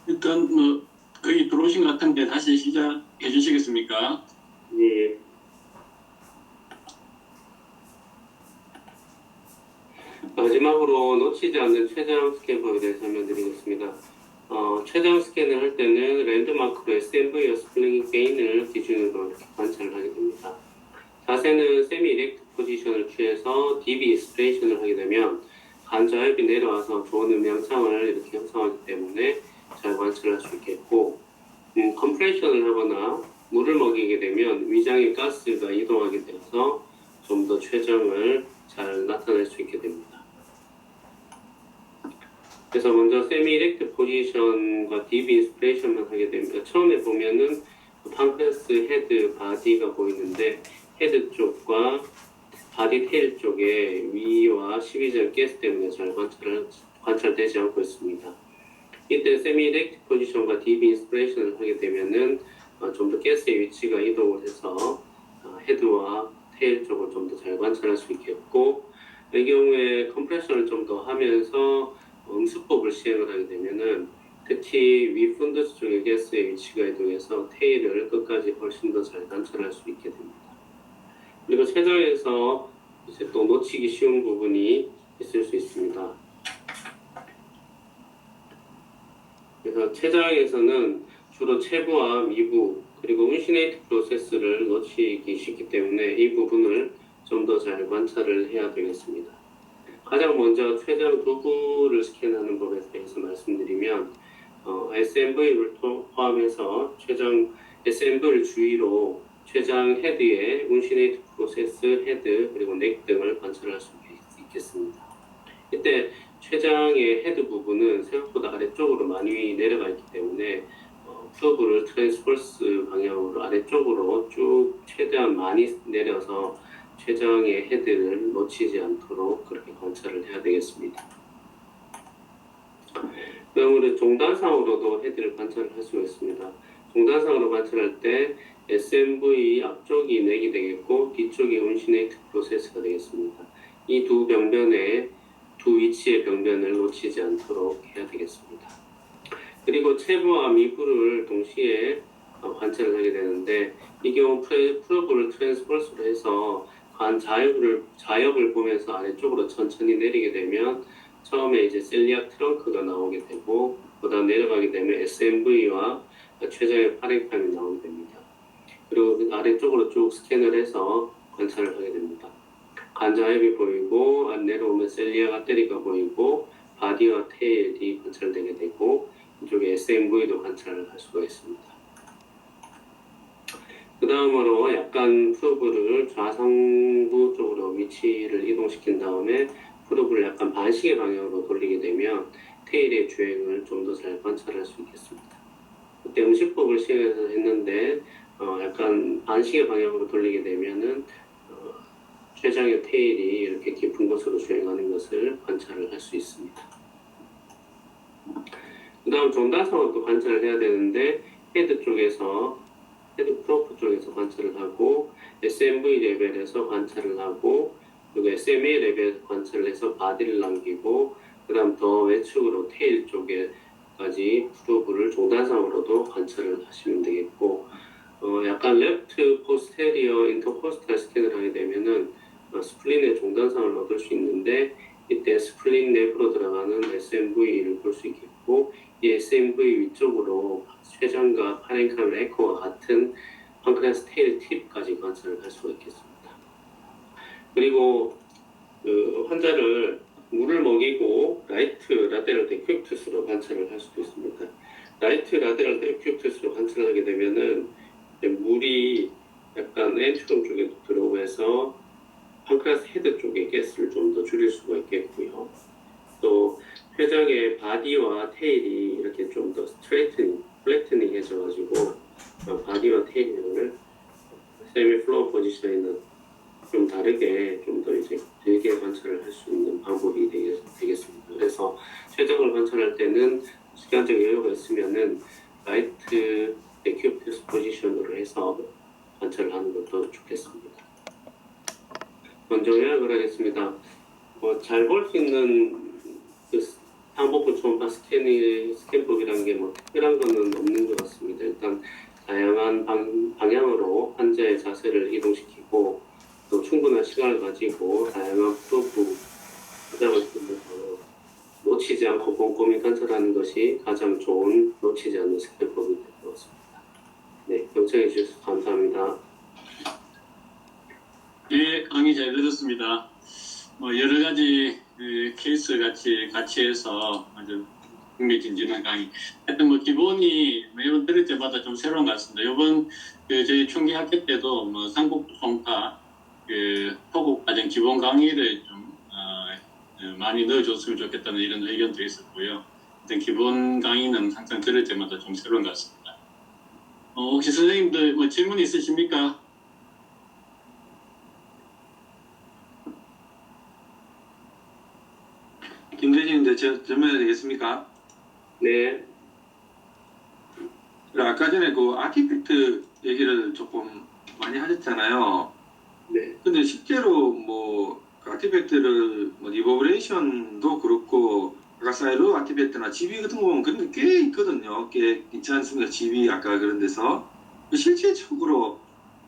일단 뭐 거의 들어오신 것 같은데 다시 시작해 주시겠습니까? 예. 마지막으로 놓치지 않는 최장 스캔법에 대해서 설명드리겠습니다. 최장 스캔을 할 때는 랜드마크로 SMV와 스플링 게인을 기준으로 이렇게 관찰을 하게 됩니다. 자세는 세미 이렉트 포지션을 취해서 DB 익스프레이션을 하게 되면 간자엽이 내려와서 좋은 음향창을 이렇게 형성하기 때문에 잘 관찰할 수 있겠고, 컴프레션을 하거나 물을 먹이게 되면 위장의 가스가 이동하게 되어서 좀 더 최장을 잘 나타낼 수 있게 됩니다. 그래서 먼저 세미 이렉트 포지션과 DB 인스피레이션만 하게 됩니다. 처음에 보면은 판크레스 헤드 바디가 보이는데 헤드 쪽과 바디 테일 쪽에 위와 시비전 가스 때문에 잘 관찰되지 않고 있습니다. 이때 세미 이렉트 포지션과 DB 인스피레이션을 하게 되면은 좀 더 가스의 위치가 이동을 해서 헤드와 테일 쪽을 좀 더 잘 관찰할 수 있겠고, 이 경우에 컴프레션을 좀 더 하면서 음수법을 시행을 하게 되면은 특히 위 푼더스 쪽의 가스의 위치가 이동해서 테일을 끝까지 훨씬 더 잘 관찰할 수 있게 됩니다. 그리고 최저에서 이제 또 놓치기 쉬운 부분이 있을 수 있습니다. 그래서 최저에서는 주로 체부와 미부 그리고 운시네이트 프로세스를 놓치기 쉽기 때문에 이 부분을 좀 더 잘 관찰을 해야 되겠습니다. 가장 먼저 최장 두부를 스캔하는 법에 대해서 말씀드리면 SMV를 포함해서 최장 SMV를 주위로 최장 헤드의 운시네이트 프로세스 헤드 그리고 넥 등을 관찰할 수 있겠습니다. 이때 최장의 헤드 부분은 생각보다 아래쪽으로 많이 내려가 있기 때문에 프로브를 트랜스펄스 방향으로 아래쪽으로 쭉 최대한 많이 내려서 최장의 헤드를 놓치지 않도록 그렇게 관찰을 해야 되겠습니다. 그다음으로 종단상으로도 헤드를 관찰을 할 수가 있습니다. 종단상으로 관찰할 때 SMV 앞쪽이 넥이 되겠고 뒤쪽이 운시네이트 프로세스가 되겠습니다. 이 두 병변의 두 위치의 병변을 놓치지 않도록 해야 되겠습니다. 그리고 체부와 미부를 동시에 관찰을 하게 되는데 이 경우 프로브를 트랜스펄스로 해서 자엽을 보면서 아래쪽으로 천천히 내리게 되면 처음에 이제 셀리악 트렁크가 나오게 되고 그다음 내려가게 되면 SMV와 최장의 파랭판이 나오게 됩니다. 그리고 아래쪽으로 쭉 스캔을 해서 관찰을 하게 됩니다. 간자엽이 보이고 내려오면 셀리악 아테리가 보이고 바디와 테일이 관찰되게 되고 이쪽에 SMV도 관찰을 할 수가 있습니다. 그 다음으로 약간 프로브를 좌상부 쪽으로 위치를 이동시킨 다음에 프로브를 약간 반시계 방향으로 돌리게 되면 테일의 주행을 좀 더 잘 관찰할 수 있겠습니다. 그때 음식법을 시행해서 했는데 약간 반시계 방향으로 돌리게 되면은 최장의 테일이 이렇게 깊은 곳으로 주행하는 것을 관찰을 할 수 있습니다. 그 다음 종단상을 또 관찰을 해야 되는데 헤드 프로프 쪽에서 관찰을 하고 SMV 레벨에서 관찰을 하고 그리고 SMA 레벨에서 관찰을 해서 바디를 남기고 그 다음 더 외측으로 테일 쪽에까지 프로브를 종단상으로도 관찰을 하시면 되겠고 약간 레프트 포스테리어 인터포스탈 스캔을 하게 되면은 스플린의 종단상을 얻을 수 있는데 이때 스플린 내부로 들어가는 SMV를 볼 수 있겠고 이 SMV 위쪽으로 췌장과 파랭카메라 에코와 같은 판크레아스 테일 팁까지 관찰을 할 수가 있겠습니다. 그리고 환자를 물을 먹이고 라이트 라테럴 데큐빅투스로 관찰을 할 수도 있습니다. 라이트 라테럴 데큐빅투스로 관찰을 하게 되면은 물이 약간 엔트럼 쪽에 들어오면서 판크레아스 헤드 쪽의 가스를 좀 더 줄일 수가 있겠고요. 또 췌장의 바디와 테일이 이렇게 좀 더 플래트닝 해져가지고 바디와 테일을 세미 플로어 포지션에는 좀 다르게 좀 더 이제 길게 관찰을 할 수 있는 방법이 되겠습니다. 그래서 췌장을 관찰할 때는 시간적 여유가 있으면은 라이트 데큐빅투스 포지션으로 해서 관찰을 하는 것도 좋겠습니다. 먼저 요약을 하겠습니다. 잘 볼 수 있는 항복부 초음파 스캔법이라는 게 뭐 특별한 거는 없는 것 같습니다. 일단 다양한 방향으로 환자의 자세를 이동시키고 또 충분한 시간을 가지고 다양한 프로브 과정을 통해서 놓치지 않고 꼼꼼히 관찰하는 것이 가장 좋은 놓치지 않는 스캔법이 될 것 같습니다. 네, 경청해 주셔서 감사합니다. 예, 강의 잘 들었습니다. 여러 가지 케이스 같이 해서 아주 흥미진진한 강의. 하여튼 기본이 매번 들을 때마다 좀 새로운 것 같습니다. 이번 저희 총기 학회 때도 상복부 송파 포국 과정 기본 강의를 좀 많이 넣어줬으면 좋겠다는 이런 의견도 있었고요. 하여튼 기본 강의는 항상 들을 때마다 좀 새로운 것 같습니다. 혹시 선생님들 질문 있으십니까? 김대진인데 질문해도 되겠습니까? 네. 아까 전에 그 아티팩트 얘기를 조금 많이 하셨잖아요. 네. 근데 실제로 그 아티팩트를 리버브레이션도 그렇고 아까 사이로 아티팩트나 GB 같은 거 보면 그런 게 꽤 있거든요. 꽤 있지 않습니까? GB 아까 그런 데서 실제적으로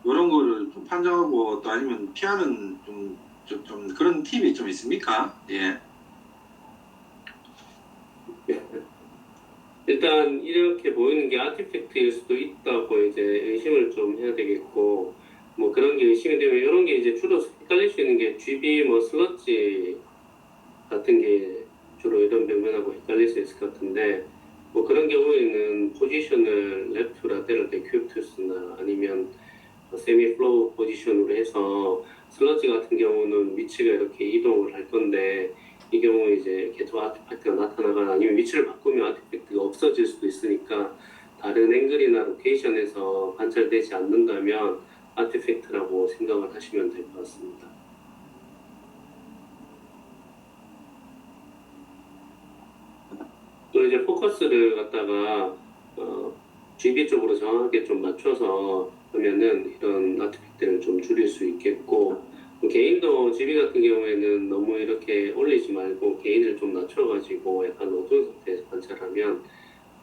이런 거를 좀 판정하고 또 아니면 피하는 좀 그런 팁이 좀 있습니까? 예. 일단 이렇게 보이는 게 아티팩트일 수도 있다고 이제 의심을 좀 해야 되겠고, 뭐 그런 게 의심이 되면 이런 게 이제 주로 헷갈릴 수 있는 게 GB 슬러지 같은 게 주로 이런 병변하고 헷갈릴 수 있을 것 같은데, 뭐 그런 경우에는 포지션을 레프트 라테럴 데큐투스나 아니면 세미 플로우 포지션으로 해서 슬러지 같은 경우는 위치가 이렇게 이동을 할 건데, 이 경우에 이제 계속 아티팩트가 나타나거나 아니면 위치를 바꾸면 아티팩트가 없어질 수도 있으니까 다른 앵글이나 로케이션에서 관찰되지 않는다면 아티팩트라고 생각을 하시면 될 것 같습니다. 또 이제 포커스를 갖다가 GB 쪽으로 정확하게 좀 맞춰서 하면은 이런 아티팩트를 좀 줄일 수 있겠고, 개인도 GB 같은 경우에는 너무 이렇게 올리지 말고 개인을 좀 낮춰가지고 약간 어두운 상태에서 관찰하면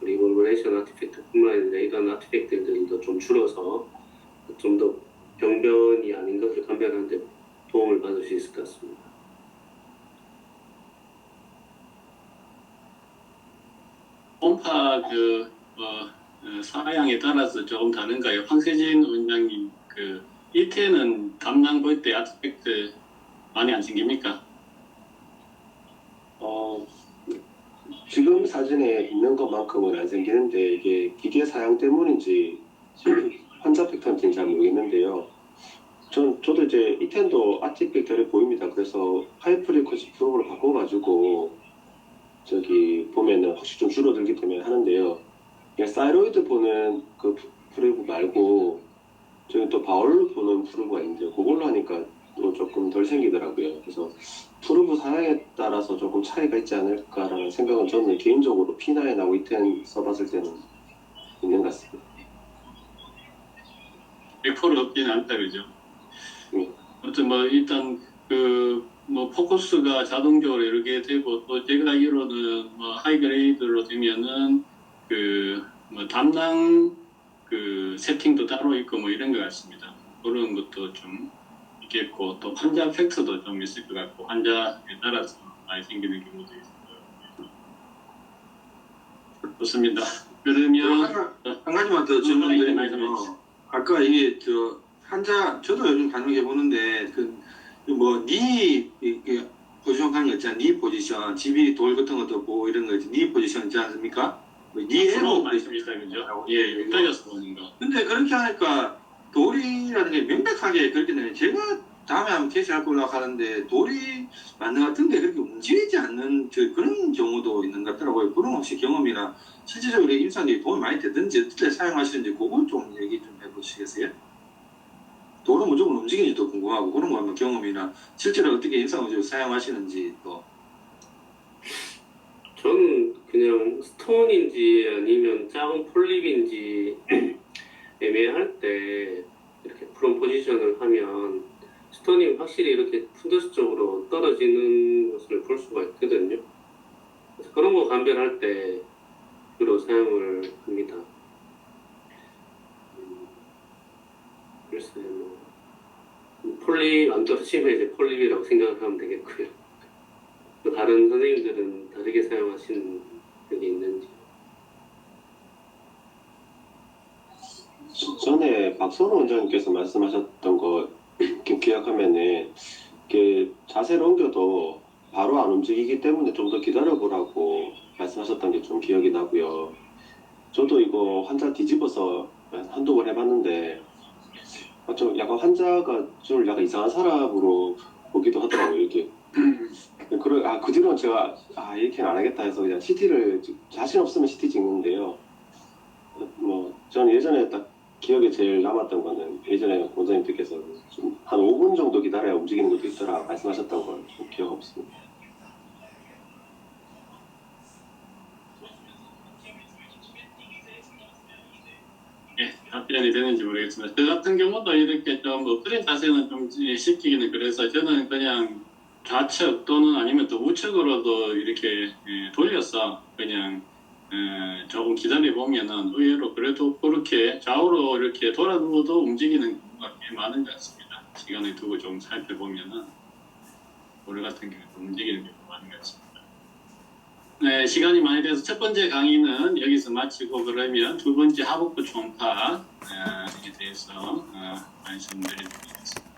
리버브레이션 아티팩트뿐만 아니라 이런 아티팩트들도 좀 줄어서 좀 더 병변이 아닌 것을 감별하는 데 도움을 받을 수 있을 것 같습니다. 원파 사양에 따라서 조금 다른가요? 황세진 원장님 이태는 담낭 볼 때 아티팩트 많이 안 생깁니까? 지금 사진에 있는 것만큼은 안 생기는데 이게 기계 사양 때문인지 환자 팩터인지는 잘 모르겠는데요. 저도 이제 이텐도 아티팩터를 보입니다. 그래서 하이프리퀀시 프로브를 바꿔가지고 저기 보면은 확실히 좀 줄어들기 때문에 하는데요. 그냥 사이로이드 보는 그 프로브 말고 저기 또 바울로 보는 프로브가 있는데 그걸로 하니까 또 조금 덜 생기더라고요. 그래서 프로브 사양에 따라서 조금 차이가 있지 않을까라는 생각은 저는 개인적으로 P9하고 E10 써봤을 때는 있는 것 같습니다. 100% 없지는 않다 그죠? 네. 아무튼 일단 포커스가 자동적으로 이렇게 되고 또 제가 알기로는 하이그레이드로 되면은 담낭 세팅도 따로 있고 이런 것 같습니다. 그런 것도 좀 있겠고 또 환자 팩터도 좀 있을 것 같고 환자에 따라서 많이 생기는 경우도 있을 것 같고 좋습니다. 그러면 한 가지만 더 질문드리면 아까 이게 저도 요즘 간혹해 보는데 니 포지션 하는 거 있잖아. 니 포지션, 집이 돌 같은 것도 보고 이런 거 있지. 니 포지션 있지 않습니까? 니 프로 에고 말씀이시다 그죠? 예, 헷갈려서 보는 거. 근데 그렇게 하니까 돌이라는 게 명백하게 그렇게 되네. 제가 다음에 한번 캐시할 걸로 하는데 돌이 맞는 것 같은데 그렇게 움직이지 않는 그런 경우도 있는 것 같더라고요. 그런 혹시 경험이나 실질적으로 임상에 도움이 많이 되든지 어떻게 사용하시는지 그걸 좀 얘기 좀 해보시겠어요? 돌은 무조건 움직이는지도 궁금하고 그런 거 한번 경험이나 실제로 어떻게 임상을 사용하시는지 또. 저는 그냥 스톤인지 아니면 작은 폴립인지 애매할 때 이렇게 프롬 포지션을 하면 스톤이 확실히 이렇게 푼더스 쪽으로 떨어지는 것을 볼 수가 있거든요. 그래서 그런 거 온도 감별할 때 주로 사용을 합니다. 글쎄 뭐 폴립 안 떨어지면 이제 폴립이라고 생각을 하면 되겠고요. 또 다른 선생님들은 다르게 사용하시는 적이 있는지. 전에 박선호 원장님께서 말씀하셨던 거 기억하면은 이게 자세를 옮겨도 바로 안 움직이기 때문에 좀 더 기다려보라고 말씀하셨던 게 좀 기억이 나고요. 저도 이거 환자 뒤집어서 한두 번 해봤는데 좀 약간 환자가 좀 약간 이상한 사람으로 보기도 하더라고요. 이렇게 그 뒤로는 제가 이렇게는 안 하겠다 해서 그냥 CT를 자신 없으면 CT 찍는데요. 뭐 저는 예전에 딱 기억에 제일 남았던 거는 예전에 원장님께서 좀 한 5분 정도 기다려야 움직이는 것도 있더라 말씀하셨던 건 좀 기억 없습니다. 예, 답변이 되는지 모르겠지만 저 같은 경우도 이렇게 좀 엎드린 자세는 좀 시키기는 그래서 저는 그냥 좌측 또는 아니면 또 우측으로도 이렇게 돌려서 그냥 조금 기다려 보면은 의외로 그래도 그렇게 좌우로 이렇게 돌아두고도 움직이는 경우가 꽤 많은 것 같습니다. 시간을 두고 좀 살펴보면은 오늘 같은 경우도 움직이는 경우가 많은 것 같습니다. 네, 시간이 많이 돼서 첫 번째 강의는 여기서 마치고 그러면 두 번째 하복부 초음파에 대해서 말씀드리겠습니다.